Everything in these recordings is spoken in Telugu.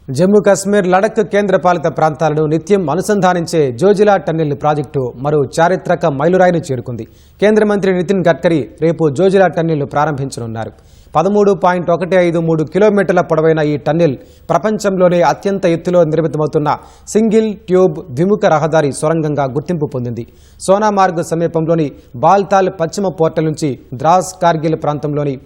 జమ్మూ కాశ్మీర్ లడఖ్ కేంద్రపాలిత ప్రాంతాలను నిత్యం అనుసంధానించే జోజిలా టన్నెల్ ప్రాజెక్టు మరో చారిత్రక మైలురాయిని చేరుకుంది. కేంద్ర మంత్రి నితిన్ గడ్కరీ రేపు జోజిలా టన్నెల్ను ప్రారంభించనున్నారు. 13.153 కిలోమీటర్ల పొడవైన ఈ టన్నెల్ ప్రపంచంలోనే అత్యంత ఎత్తులో నిర్మితమవుతున్న సింగిల్ ట్యూబ్ ద్విముఖ రహదారి సొరంగంగా గుర్తింపు పొందింది. సోనామార్గ్ సమీపంలోని బాల్తాల్ పశ్చిమ పోర్టల్ నుంచి ద్రాస్ కార్గిల్ ప్రాంతంలోని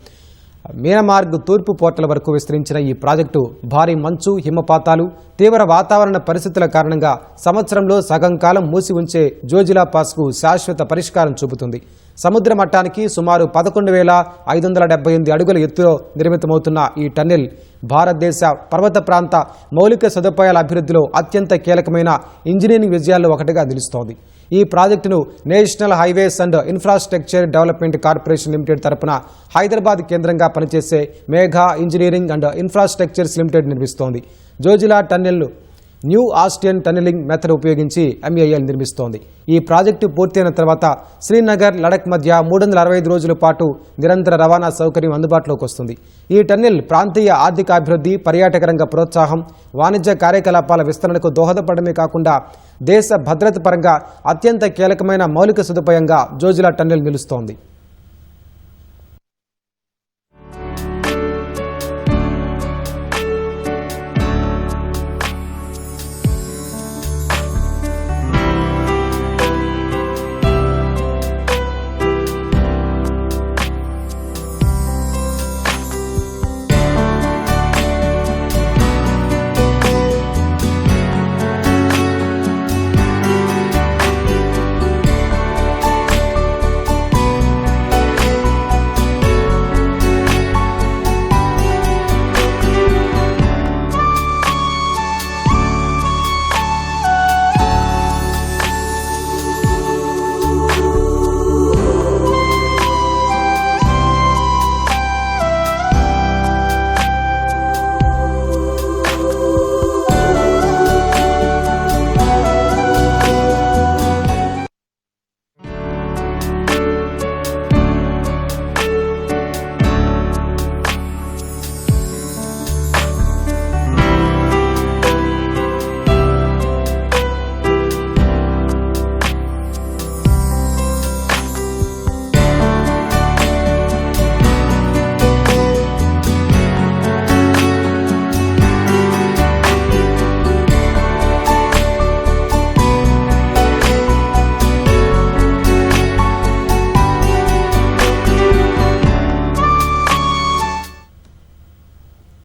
మీనమార్గ్ తూర్పు పోర్టల్ వరకు విస్తరించిన ఈ ప్రాజెక్టు భారీ మంచు, హిమపాతాలు, తీవ్ర వాతావరణ పరిస్థితుల కారణంగా సంవత్సరంలో సగం కాలం మూసి ఉంచే జోజిలా పాస్కు శాశ్వత పరిష్కారం చూపుతుంది. సముద్ర మట్టానికి సుమారు 11,578 అడుగుల ఎత్తులో నిర్మితమవుతున్న ఈ టన్నెల్ భారతదేశ పర్వత ప్రాంత మౌలిక సదుపాయాల అభివృద్ధిలో అత్యంత కీలకమైన ఇంజనీరింగ్ విజయాల్లో ఒకటిగా నిలుస్తోంది. ఈ ప్రాజెక్టును national highways and infrastructure development corporation limited తరపున హైదరాబాద్ కేంద్రంగా పనిచేసే Megha engineering and infrastructures limited నిర్మిస్తోంది. జోజిలా టన్నెల్ను న్యూ ఆస్టియన్ టన్నెలింగ్ మెథడ్ ఉపయోగించి MEIL నిర్మిస్తోంది. ఈ ప్రాజెక్టు పూర్తయిన తర్వాత శ్రీనగర్, లడఖ్ మధ్య 365 రోజుల పాటు నిరంతర రవాణా సౌకర్యం అందుబాటులోకి వస్తుంది. ఈ టన్నెల్ ప్రాంతీయ ఆర్థిక అభివృద్ధి, పర్యాటక రంగ ప్రోత్సాహం, వాణిజ్య కార్యకలాపాల విస్తరణకు దోహదపడమే కాకుండా దేశ భద్రత పరంగా అత్యంత కీలకమైన మౌలిక సదుపాయంగా జోజిలా టన్నెల్ నిలుస్తోంది.